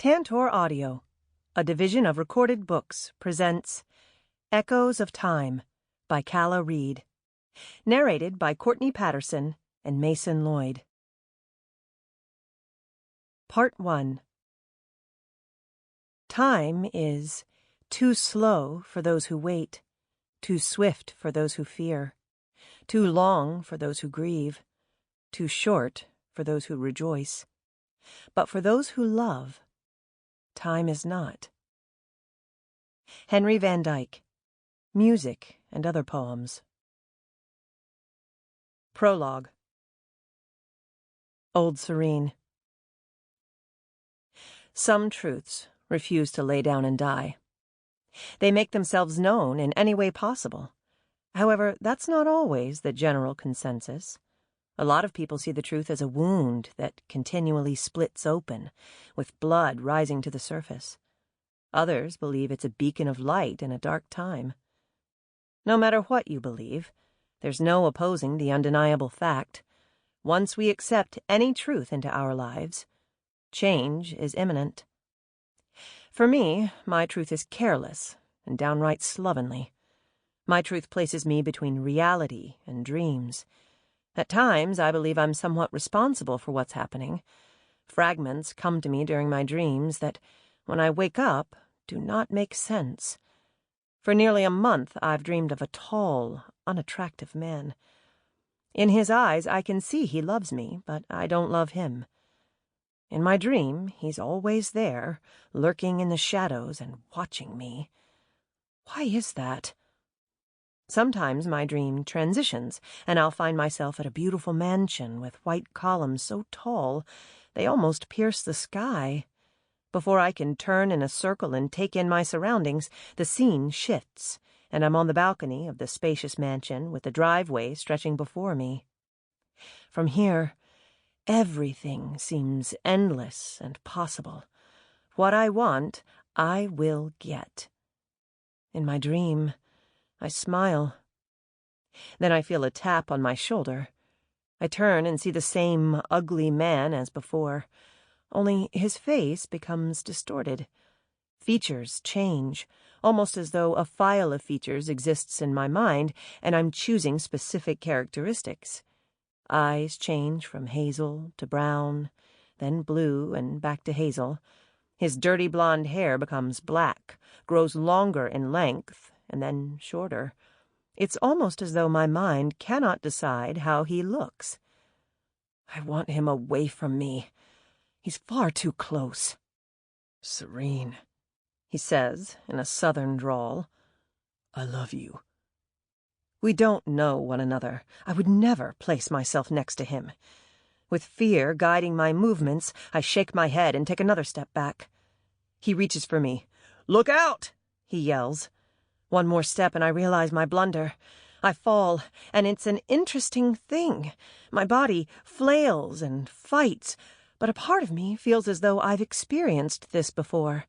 Tantor Audio, a division of Recorded Books, presents Echoes of Time by Calia, narrated by Courtney Patterson and Mason Lloyd. Part 1. Time is too slow for those who wait, too swift for those who fear, too long for those who grieve, too short for those who rejoice. But for those who love, time is not. Henry Van Dyke, Music and Other Poems. Prologue. Old Serene. Some truths refuse to lay down and die. They make themselves known in any way possible. However, that's not always the general consensus. A lot of people see the truth as a wound that continually splits open, with blood rising to the surface. Others believe it's a beacon of light in a dark time. No matter what you believe, there's no opposing the undeniable fact. Once we accept any truth into our lives, change is imminent. For me, my truth is careless and downright slovenly. My truth places me between reality and dreams. At times, I believe I'm somewhat responsible for what's happening. Fragments come to me during my dreams that, when I wake up, do not make sense. For nearly a month, I've dreamed of a tall, unattractive man. In his eyes, I can see he loves me, but I don't love him. In my dream, he's always there, lurking in the shadows and watching me. Why is that? Sometimes my dream transitions, and I'll find myself at a beautiful mansion with white columns so tall they almost pierce the sky. Before I can turn in a circle and take in my surroundings, the scene shifts, and I'm on the balcony of the spacious mansion with the driveway stretching before me. From here, everything seems endless and possible. What I want, I will get. In my dream, I smile. Then I feel a tap on my shoulder. I turn and see the same ugly man as before, only his face becomes distorted. Features change, almost as though a file of features exists in my mind and I'm choosing specific characteristics. Eyes change from hazel to brown, then blue and back to hazel. His dirty blonde hair becomes black, grows longer in length, and then shorter. It's almost as though my mind cannot decide how he looks. I want him away from me. He's far too close. "Serene," he says in a southern drawl. "I love you." We don't know one another. I would never place myself next to him. With fear guiding my movements, I shake my head and take another step back. He reaches for me. "Look out!" he yells. One more step and I realize my blunder. I fall, and it's an interesting thing. My body flails and fights, but a part of me feels as though I've experienced this before.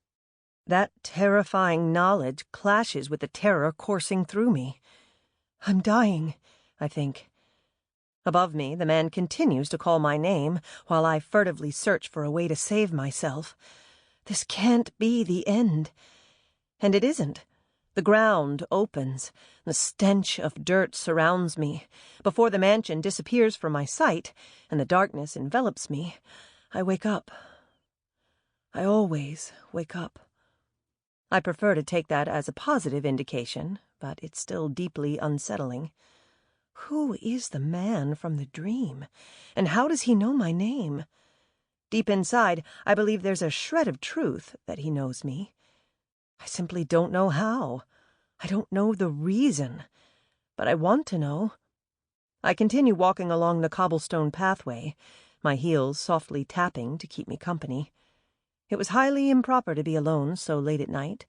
That terrifying knowledge clashes with the terror coursing through me. I'm dying, I think. Above me, the man continues to call my name while I furtively search for a way to save myself. This can't be the end. And it isn't. The ground opens. The stench of dirt surrounds me. Before the mansion disappears from my sight and the darkness envelops me, I wake up. I always wake up. I prefer to take that as a positive indication, but it's still deeply unsettling. Who is the man from the dream, and how does he know my name? Deep inside, I believe there's a shred of truth that he knows me. I simply don't know how. I don't know the reason, but I want to know. I continue walking along the cobblestone pathway, my heels softly tapping to keep me company. It was highly improper to be alone so late at night,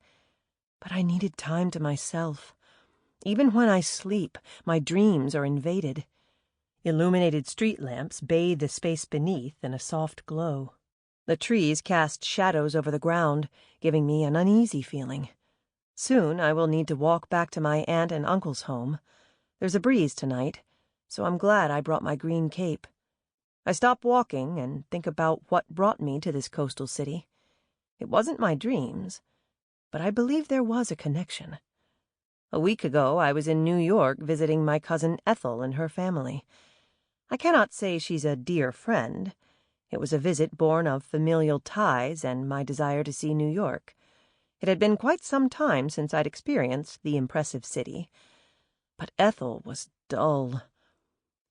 but I needed time to myself. Even when I sleep, my dreams are invaded. Illuminated street lamps bathe the space beneath in a soft glow. The trees cast shadows over the ground, giving me an uneasy feeling. Soon I will need to walk back to my aunt and uncle's home. There's a breeze tonight, so I'm glad I brought my green cape. I stop walking and think about what brought me to this coastal city. It wasn't my dreams, but I believe there was a connection. A week ago, I was in New York visiting my cousin Ethel and her family. I cannot say she's a dear friend. It was a visit born of familial ties and my desire to see New York. It had been quite some time since I'd experienced the impressive city. But Ethel was dull.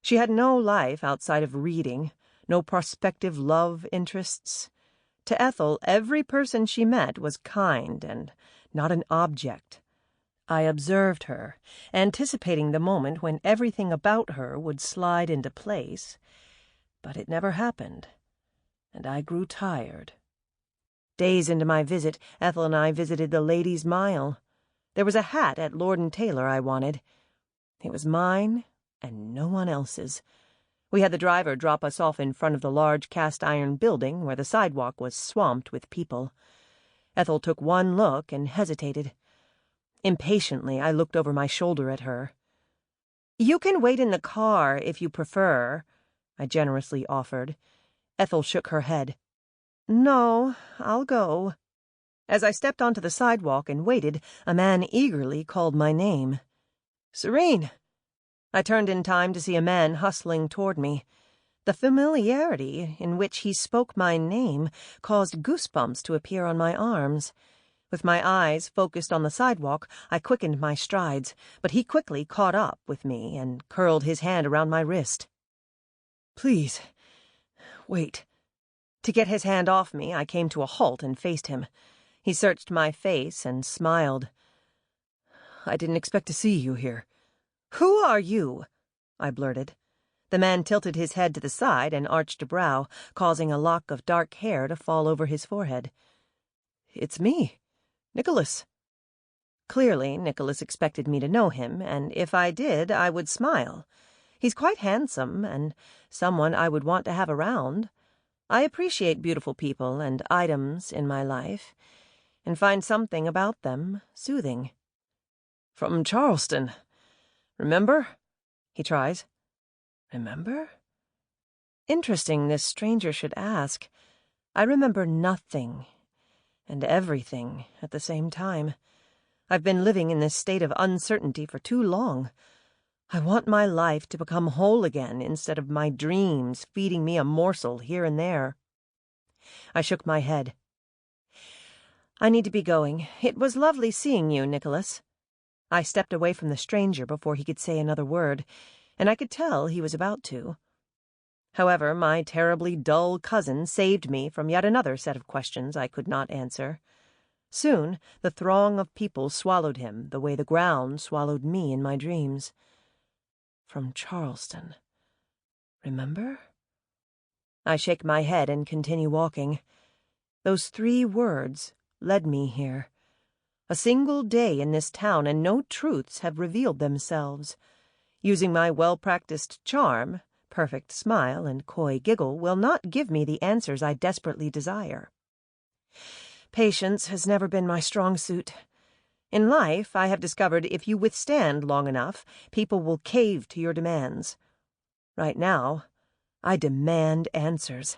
She had no life outside of reading, no prospective love interests. To Ethel, every person she met was kind and not an object. I observed her, anticipating the moment when everything about her would slide into place, but it never happened, and I grew tired. Days into my visit, Ethel and I visited the Ladies' Mile. There was a hat at Lord & Taylor I wanted. It was mine and no one else's. We had the driver drop us off in front of the large cast-iron building where the sidewalk was swamped with people. Ethel took one look and hesitated. Impatiently, I looked over my shoulder at her. "You can wait in the car if you prefer," I generously offered. Ethel shook her head. "No, I'll go." As I stepped onto the sidewalk and waited, a man eagerly called my name. "Serene!" I turned in time to see a man hustling toward me. The familiarity in which he spoke my name caused goosebumps to appear on my arms. With my eyes focused on the sidewalk, I quickened my strides, but he quickly caught up with me and curled his hand around my wrist. "Please, wait." To get his hand off me, I came to a halt and faced him. He searched my face and smiled. "I didn't expect to see you here." "Who are you?" I blurted. The man tilted his head to the side and arched a brow, causing a lock of dark hair to fall over his forehead. "It's me. Nicholas." Clearly, Nicholas expected me to know him, and if I did, I would smile. He's quite handsome, and someone I would want to have around. I appreciate beautiful people and items in my life, and find something about them soothing. "From Charleston. Remember?" he tries. Remember? Interesting this stranger should ask. I remember nothing and everything at the same time. I've been living in this state of uncertainty for too long. I want my life to become whole again instead of my dreams feeding me a morsel here and there. I shook my head. "I need to be going. It was lovely seeing you, Nicholas." I stepped away from the stranger before he could say another word, and I could tell he was about to. However, my terribly dull cousin saved me from yet another set of questions I could not answer. Soon the throng of people swallowed him the way the ground swallowed me in my dreams. From Charleston. Remember? I shake my head and continue walking. Those 3 words led me here. A single day in this town and no truths have revealed themselves. Using my well-practiced charm, perfect smile, and coy giggle will not give me the answers I desperately desire. Patience has never been my strong suit. In life, I have discovered if you withstand long enough, people will cave to your demands. Right now, I demand answers.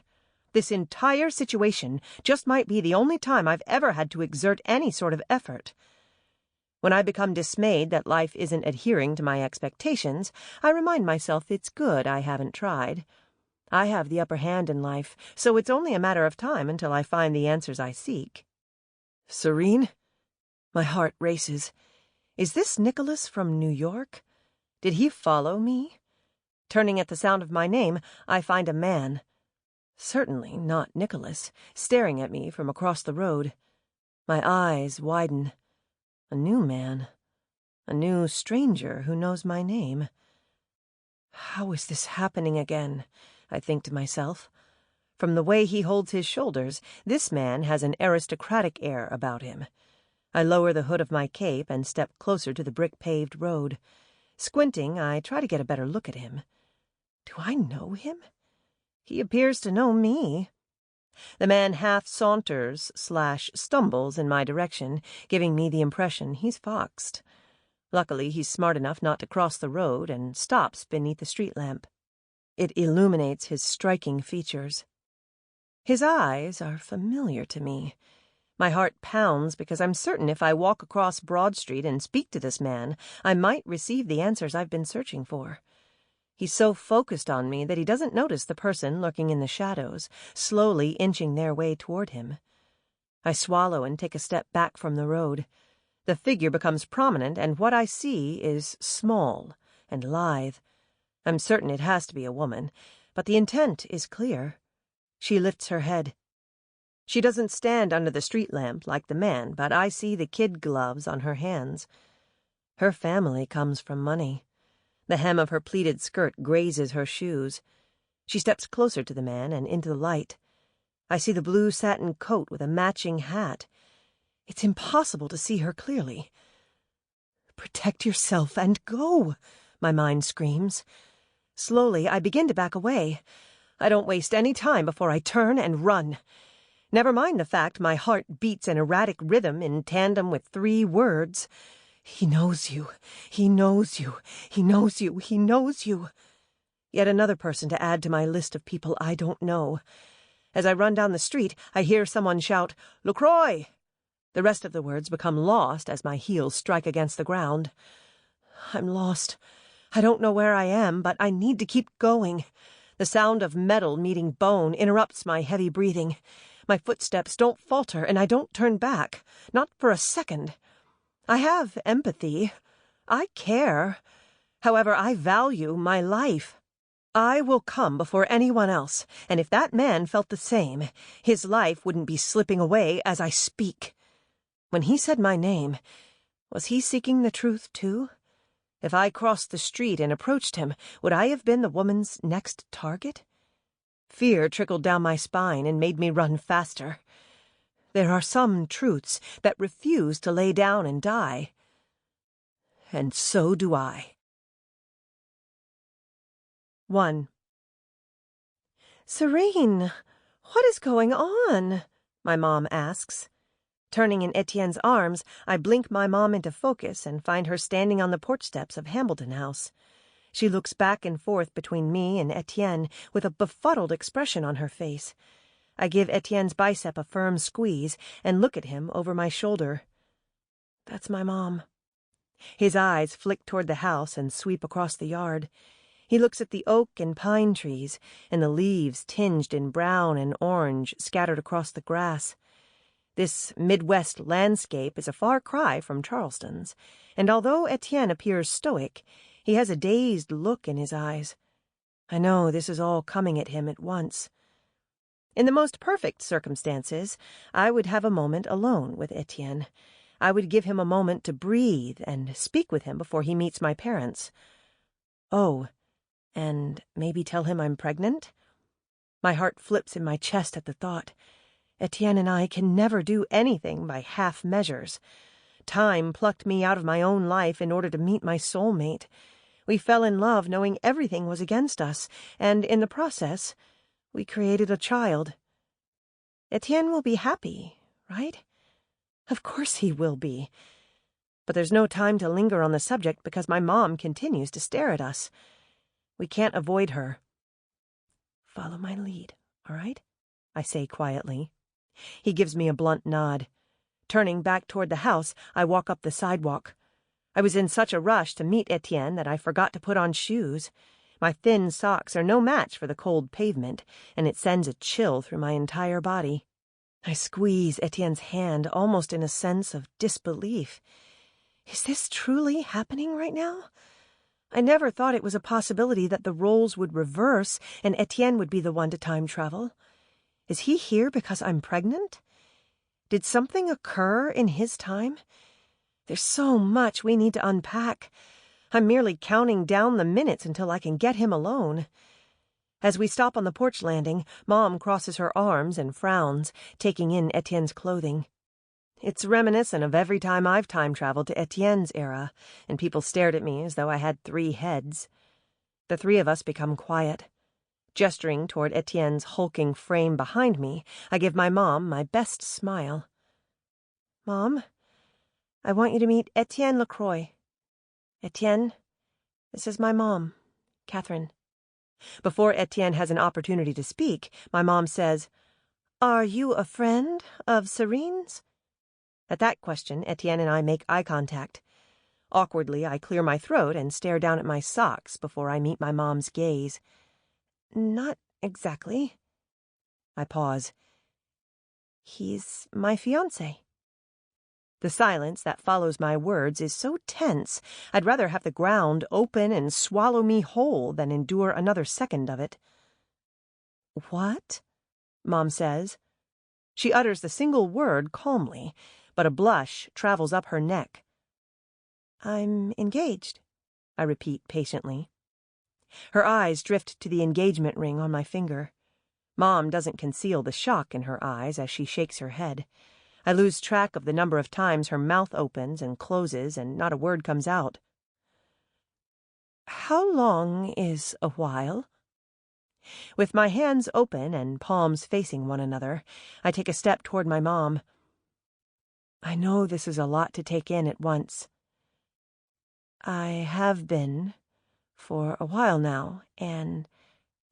This entire situation just might be the only time I've ever had to exert any sort of effort. When I become dismayed that life isn't adhering to my expectations, I remind myself it's good I haven't tried. I have the upper hand in life, so it's only a matter of time until I find the answers I seek. Serene? My heart races. Is this Nicholas from New York? Did he follow me? Turning at the sound of my name, I find a man. Certainly not Nicholas, staring at me from across the road. My eyes widen. A new man. A new stranger who knows my name. How is this happening again? I think to myself. From the way he holds his shoulders, this man has an aristocratic air about him. I lower the hood of my cape and step closer to the brick-paved road. Squinting, I try to get a better look at him. Do I know him? He appears to know me. The man half saunters/stumbles in my direction, giving me the impression he's foxed. Luckily, he's smart enough not to cross the road and stops beneath the street lamp. It illuminates his striking features. His eyes are familiar to me. My heart pounds because I'm certain if I walk across Broad Street and speak to this man, I might receive the answers I've been searching for. He's so focused on me that he doesn't notice the person lurking in the shadows, slowly inching their way toward him. I swallow and take a step back from the road. The figure becomes prominent, and what I see is small and lithe. I'm certain it has to be a woman, but the intent is clear. She lifts her head. She doesn't stand under the street lamp like the man, but I see the kid gloves on her hands. Her family comes from money. The hem of her pleated skirt grazes her shoes. She steps closer to the man and into the light. I see the blue satin coat with a matching hat. It's impossible to see her clearly. "Protect yourself and go," my mind screams. Slowly, I begin to back away. I don't waste any time before I turn and run. Never mind the fact my heart beats an erratic rhythm in tandem with 3 words. "He knows you. He knows you. He knows you. He knows you." Yet another person to add to my list of people I don't know. As I run down the street, I hear someone shout, "LaCroix!" The rest of the words become lost as my heels strike against the ground. I'm lost. I don't know where I am, but I need to keep going. The sound of metal meeting bone interrupts my heavy breathing. My footsteps don't falter, and I don't turn back. Not for a second. I have empathy. I care. However, I value my life. I will come before anyone else, and if that man felt the same, his life wouldn't be slipping away as I speak. When he said my name, was he seeking the truth too? If I crossed the street and approached him, would I have been the woman's next target? Fear trickled down my spine and made me run faster. There are some truths that refuse to lay down and die. And so do I. 1. "Serene, what is going on?" my mom asks. Turning in Etienne's arms, I blink my mom into focus and find her standing on the porch steps of Hambleton House. She looks back and forth between me and Etienne with a befuddled expression on her face. I give Etienne's bicep a firm squeeze and look at him over my shoulder. That's my mom. His eyes flick toward the house and sweep across the yard. He looks at the oak and pine trees and the leaves tinged in brown and orange scattered across the grass. This Midwest landscape is a far cry from Charleston's, and although Etienne appears stoic, he has a dazed look in his eyes. I know this is all coming at him at once. In the most perfect circumstances, I would have a moment alone with Etienne. I would give him a moment to breathe and speak with him before he meets my parents. Oh, and maybe tell him I'm pregnant? My heart flips in my chest at the thought. Etienne and I can never do anything by half measures. Time plucked me out of my own life in order to meet my soulmate. We fell in love knowing everything was against us, and in the process, we created a child. Etienne will be happy, right? Of course he will be. But there's no time to linger on the subject because my mom continues to stare at us. We can't avoid her. "Follow my lead, all right?" I say quietly. He gives me a blunt nod. Turning back toward the house, I walk up the sidewalk. I was in such a rush to meet Etienne that I forgot to put on shoes. My thin socks are no match for the cold pavement, and it sends a chill through my entire body. I squeeze Etienne's hand almost in a sense of disbelief. Is this truly happening right now? I never thought it was a possibility that the roles would reverse and Etienne would be the one to time travel. Is he here because I'm pregnant? Did something occur in his time? There's so much we need to unpack. I'm merely counting down the minutes until I can get him alone. As we stop on the porch landing, Mom crosses her arms and frowns, taking in Etienne's clothing. It's reminiscent of every time I've time-traveled to Etienne's era, and people stared at me as though I had 3 heads. The 3 of us become quiet. Gesturing toward Etienne's hulking frame behind me, I give my mom my best smile. "Mom, I want you to meet Etienne LaCroix. Etienne, this is my mom, Catherine." Before Etienne has an opportunity to speak, my mom says, Are you a friend of Serene's? At that question, Etienne and I make eye contact. Awkwardly, I clear my throat and stare down at my socks before I meet my mom's gaze. Not exactly. I pause. He's my fiancé. The silence that follows my words is so tense, I'd rather have the ground open and swallow me whole than endure another second of it. What? Mom says. She utters the single word calmly, but a blush travels up her neck. I'm engaged, I repeat patiently. Her eyes drift to the engagement ring on my finger. Mom doesn't conceal the shock in her eyes as she shakes her head. I lose track of the number of times her mouth opens and closes and not a word comes out. How long is a while? With my hands open and palms facing one another, I take a step toward my mom. I know this is a lot to take in at once. I have been for a while now, and,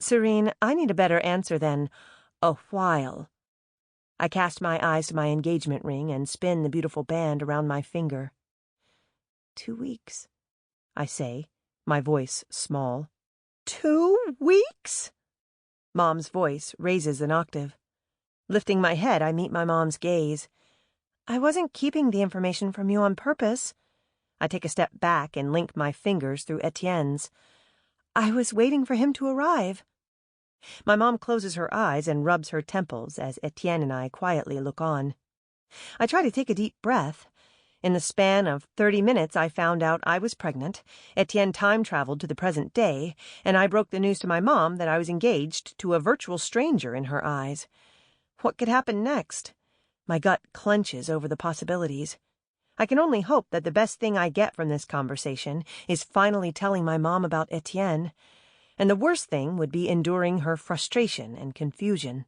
Serene, I need a better answer than a while. I cast my eyes to my engagement ring and spin the beautiful band around my finger. 2 weeks, I say, my voice small. 2 weeks? Mom's voice raises an octave. Lifting my head, I meet my mom's gaze. I wasn't keeping the information from you on purpose. I take a step back and link my fingers through Etienne's. I was waiting for him to arrive. My mom closes her eyes and rubs her temples as Etienne and I quietly look on. I try to take a deep breath. In the span of 30 minutes, I found out I was pregnant. Etienne time-traveled to the present day, and I broke the news to my mom that I was engaged to a virtual stranger in her eyes. What could happen next? My gut clenches over the possibilities. I can only hope that the best thing I get from this conversation is finally telling my mom about Etienne, and the worst thing would be enduring her frustration and confusion.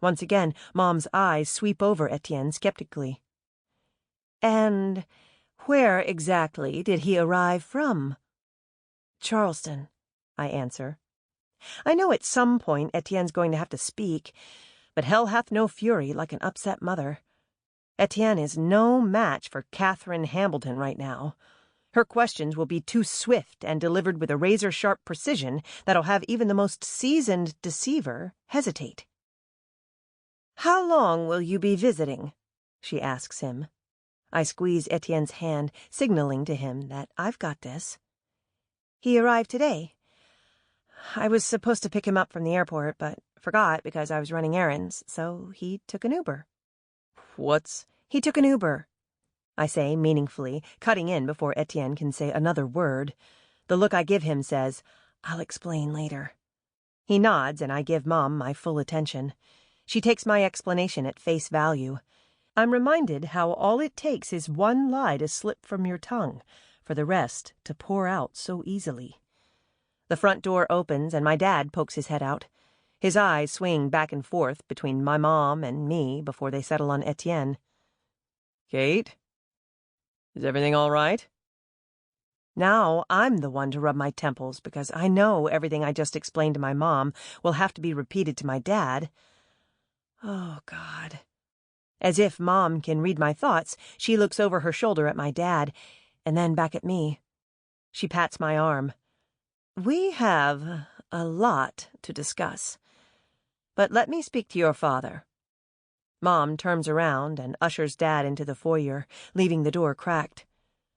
Once again, Mom's eyes sweep over Etienne skeptically. And where exactly did he arrive from? Charleston, I answer. I know at some point Etienne's going to have to speak, but hell hath no fury like an upset mother. Etienne is no match for Catherine Hambleton right now. Her questions will be too swift and delivered with a razor-sharp precision that'll have even the most seasoned deceiver hesitate. How long will you be visiting? She asks him. I squeeze Etienne's hand, signaling to him that I've got this. He arrived today. I was supposed to pick him up from the airport, but forgot because I was running errands, so he took an Uber. He took an Uber, I say meaningfully, cutting in before Etienne can say another word. The look I give him says, I'll explain later. He nods, and I give Mom my full attention. She takes my explanation at face value. I'm reminded how all it takes is one lie to slip from your tongue, for the rest to pour out so easily. The front door opens, and my dad pokes his head out. His eyes swing back and forth between my mom and me before they settle on Etienne. Kate? Is everything all right? Now I'm the one to rub my temples because I know everything I just explained to my mom will have to be repeated to my dad. Oh, God. As if Mom can read my thoughts, she looks over her shoulder at my dad, and then back at me. She pats my arm. We have a lot to discuss. But let me speak to your father. Mom turns around and ushers Dad into the foyer, leaving the door cracked.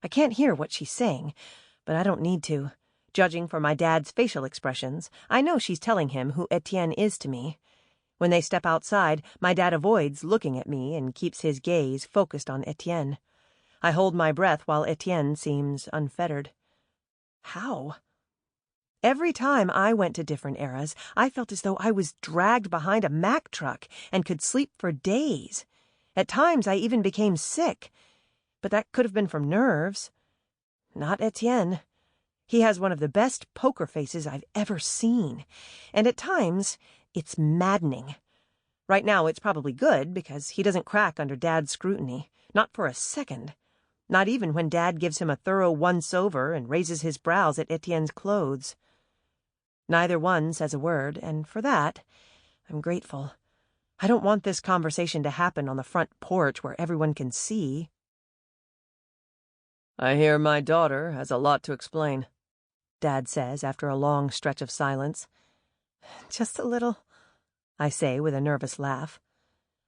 I can't hear what she's saying, but I don't need to. Judging from my dad's facial expressions, I know she's telling him who Etienne is to me. When they step outside, my dad avoids looking at me and keeps his gaze focused on Etienne. I hold my breath while Etienne seems unfettered. How? Every time I went to different eras, I felt as though I was dragged behind a Mack truck and could sleep for days. At times I even became sick, but that could have been from nerves. Not Etienne. He has one of the best poker faces I've ever seen, and at times it's maddening. Right now it's probably good because he doesn't crack under Dad's scrutiny, not for a second. Not even when Dad gives him a thorough once-over and raises his brows at Etienne's clothes. Neither one says a word, and for that, I'm grateful. I don't want this conversation to happen on the front porch where everyone can see. I hear my daughter has a lot to explain, Dad says after a long stretch of silence. Just a little, I say with a nervous laugh.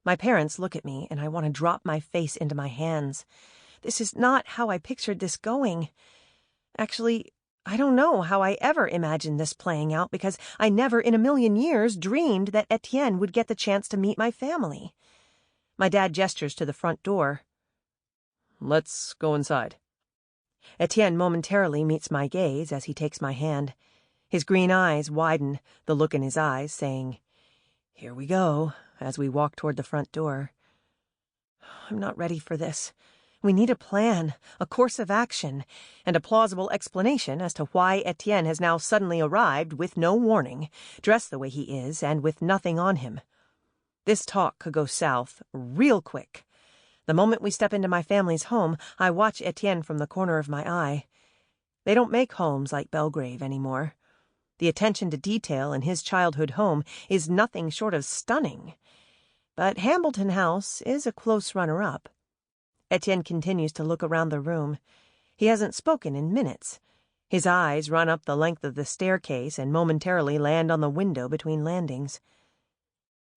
My parents look at me, and I want to drop my face into my hands. This is not how I pictured this going. Actually, I don't know how I ever imagined this playing out, because I never in a million years dreamed that Etienne would get the chance to meet my family. My dad gestures to the front door. Let's go inside. Etienne momentarily meets my gaze as he takes my hand. His green eyes widen, the look in his eyes saying, "Here we go," as we walk toward the front door. I'm not ready for this. We need a plan, a course of action, and a plausible explanation as to why Etienne has now suddenly arrived with no warning, dressed the way he is, and with nothing on him. This talk could go south real quick. The moment we step into my family's home, I watch Etienne from the corner of my eye. They don't make homes like Belgrave anymore. The attention to detail in his childhood home is nothing short of stunning. But Hambleton House is a close runner-up. Etienne continues to look around the room. He hasn't spoken in minutes. His eyes run up the length of the staircase and momentarily land on the window between landings.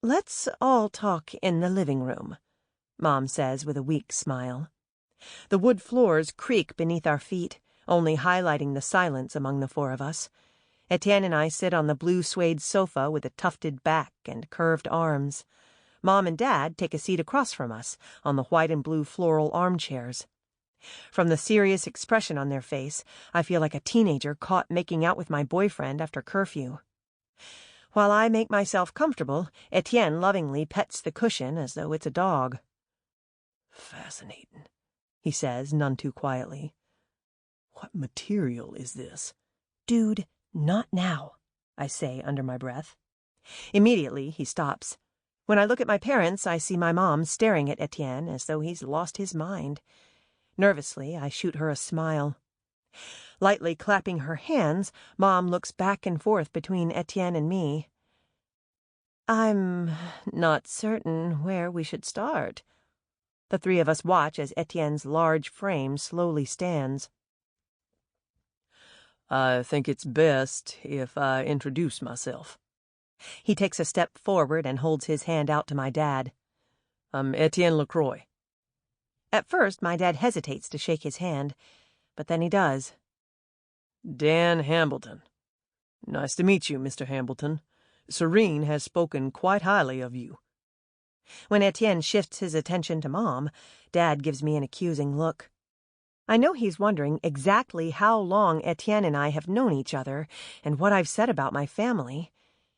"Let's all talk in the living room," Mom says with a weak smile. The wood floors creak beneath our feet, only highlighting the silence among the four of us. Etienne and I sit on the blue suede sofa with a tufted back and curved arms. Mom and Dad take a seat across from us on the white and blue floral armchairs. From the serious expression on their face, I feel like a teenager caught making out with my boyfriend after curfew. While I make myself comfortable, Etienne lovingly pets the cushion as though it's a dog. "Fascinating," he says, none too quietly. "What material is this?" "Dude, not now," I say under my breath. Immediately, he stops. When I look at my parents, I see my mom staring at Etienne as though he's lost his mind. Nervously, I shoot her a smile. Lightly clapping her hands, Mom looks back and forth between Etienne and me. "I'm not certain where we should start." The three of us watch as Etienne's large frame slowly stands. "I think it's best if I introduce myself." He takes a step forward and holds his hand out to my dad. "I'm Etienne LaCroix." At first, my dad hesitates to shake his hand, but then he does. "Dan Hambleton. Nice to meet you, Mr. Hambleton. Serene has spoken quite highly of you." When Etienne shifts his attention to Mom, Dad gives me an accusing look. I know he's wondering exactly how long Etienne and I have known each other and what I've said about my family.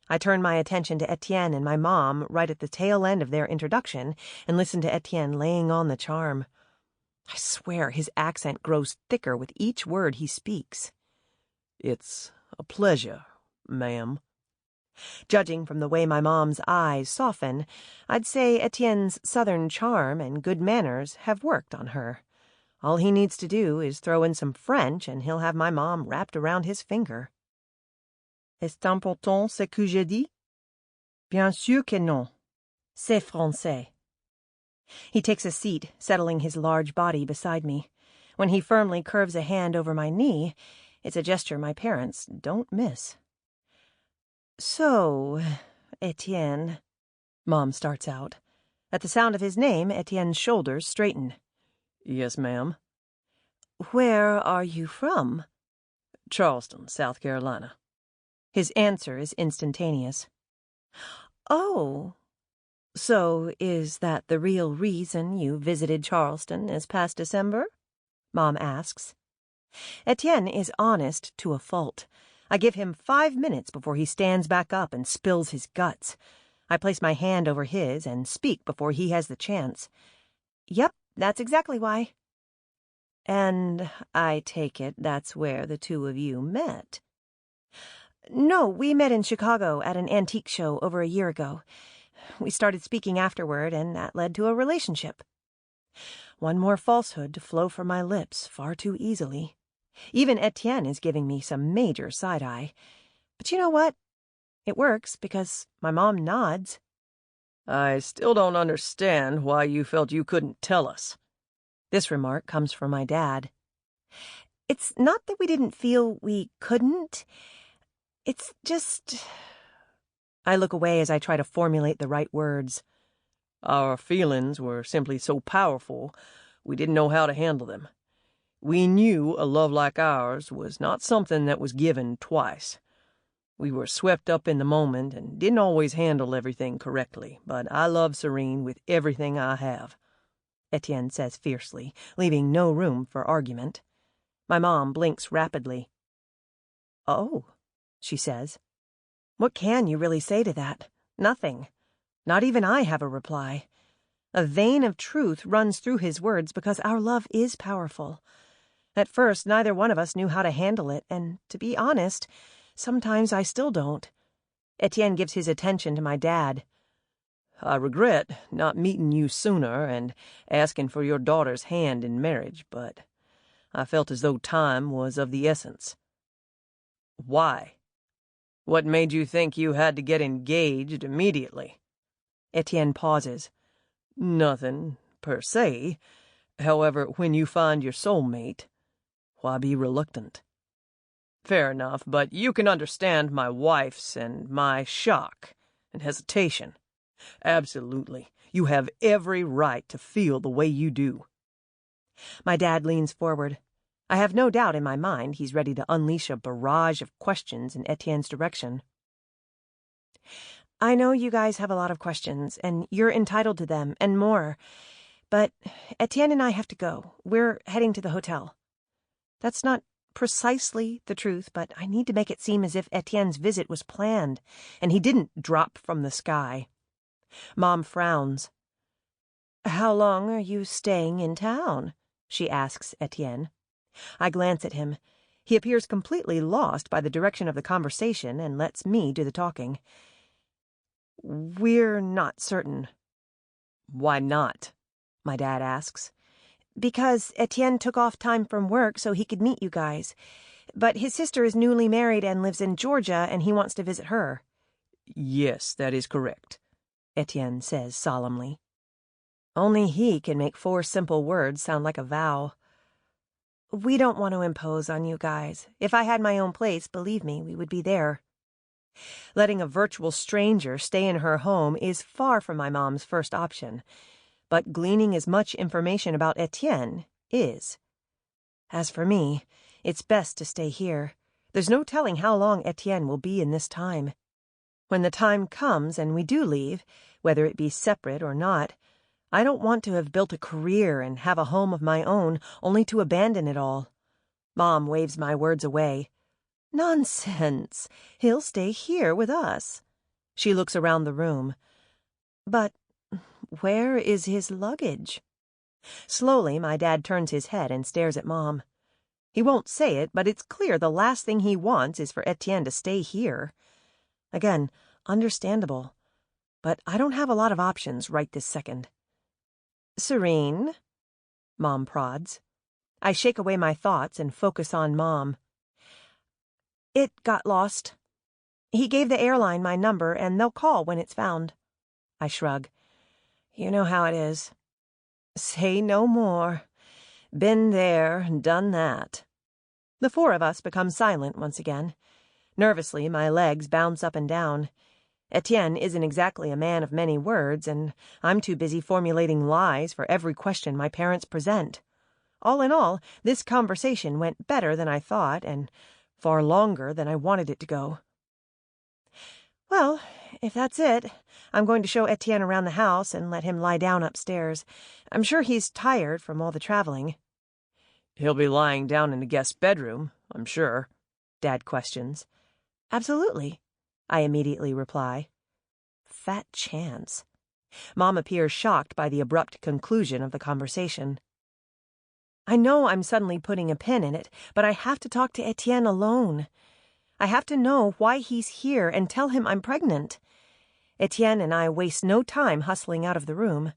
I turn my attention to Etienne and my mom right at the tail end of their introduction and listen to Etienne laying on the charm. I swear his accent grows thicker with each word he speaks. "It's a pleasure, ma'am." Judging from the way my mom's eyes soften, I'd say Etienne's southern charm and good manners have worked on her. All he needs to do is throw in some French and he'll have my mom wrapped around his finger. "Est important ce que je dis?" "Bien sûr que non. C'est français." He takes a seat, settling his large body beside me. When he firmly curves a hand over my knee, it's a gesture my parents don't miss. "So, Etienne," Mom starts out. At the sound of his name, Etienne's shoulders straighten. "Yes, ma'am." "Where are you from?" "Charleston, South Carolina." His answer is instantaneous. "Oh, so is that the real reason you visited Charleston this past December?" Mom asks. Etienne is honest to a fault. I give him 5 minutes before he stands back up and spills his guts. I place my hand over his and speak before he has the chance. "Yep, that's exactly why." "And I take it that's where the two of you met?" "No, we met in Chicago at an antique show over a year ago. We started speaking afterward, and that led to a relationship." One more falsehood to flow from my lips far too easily. Even Etienne is giving me some major side-eye. But you know what? It works because my mom nods. I still don't understand why you felt you couldn't tell us. This remark comes from my dad. It's not that we didn't feel we couldn't. It's just... I look away as I try to formulate the right words. Our feelings were simply so powerful, we didn't know how to handle them. We knew a love like ours was not something that was given twice. We were swept up in the moment and didn't always handle everything correctly, but I love Serene with everything I have, Etienne says fiercely, leaving no room for argument. My mom blinks rapidly. Oh, she says. What can you really say to that? Nothing. Not even I have a reply. A vein of truth runs through his words because our love is powerful. At first, neither one of us knew how to handle it, and, to be honest, sometimes I still don't. Etienne gives his attention to my dad. I regret not meeting you sooner and asking for your daughter's hand in marriage, but I felt as though time was of the essence. Why? What made you think you had to get engaged immediately? Etienne pauses. Nothing, per se. However, when you find your soulmate, why be reluctant? Fair enough, but you can understand my wife's and my shock and hesitation. Absolutely. You have every right to feel the way you do. My dad leans forward. I have no doubt in my mind he's ready to unleash a barrage of questions in Etienne's direction. I know you guys have a lot of questions, and you're entitled to them, and more. But Etienne and I have to go. We're heading to the hotel. That's not precisely the truth, but I need to make it seem as if Etienne's visit was planned, and he didn't drop from the sky. Mom frowns. How long are you staying in town? She asks Etienne. I glance at him. He appears completely lost by the direction of the conversation and lets me do the talking. We're not certain. Why not? My dad asks. Because Etienne took off time from work so he could meet you guys. But his sister is newly married and lives in Georgia, and he wants to visit her. Yes, that is correct, Etienne says solemnly. Only he can make 4 simple words sound like a vow. We don't want to impose on you guys. If I had my own place, believe me, we would be there. Letting a virtual stranger stay in her home is far from my mom's first option, but gleaning as much information about Etienne is. As for me, it's best to stay here. There's no telling how long Etienne will be in this time. When the time comes and we do leave, whether it be separate or not, I don't want to have built a career and have a home of my own only to abandon it all. Mom waves my words away. Nonsense. He'll stay here with us. She looks around the room. But where is his luggage? Slowly, my dad turns his head and stares at Mom. He won't say it, but it's clear the last thing he wants is for Etienne to stay here. Again, understandable. But I don't have a lot of options right this second. Serene, Mom prods. I shake away my thoughts and focus on Mom. It got lost. He gave the airline my number, and they'll call when it's found. I shrug. You know how it is. Say no more. Been there, done that. The 4 of us become silent once again. Nervously, my legs bounce up and down. Etienne isn't exactly a man of many words, and I'm too busy formulating lies for every question my parents present. All in all, this conversation went better than I thought, and far longer than I wanted it to go. Well, if that's it, I'm going to show Etienne around the house and let him lie down upstairs. I'm sure he's tired from all the traveling. He'll be lying down in the guest bedroom, I'm sure, Dad questions. Absolutely, I immediately reply. Fat chance. Mom appears shocked by the abrupt conclusion of the conversation. I know I'm suddenly putting a pin in it, but I have to talk to Etienne alone. I have to know why he's here and tell him I'm pregnant. Etienne and I waste no time hustling out of the room.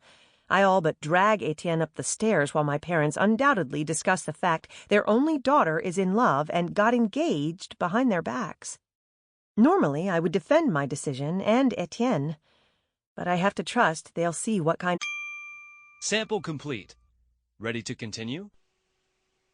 I all but drag Etienne up the stairs while my parents undoubtedly discuss the fact their only daughter is in love and got engaged behind their backs. Normally, I would defend my decision and Etienne. but I have to trust they'll see what kind. Sample complete. Ready to continue?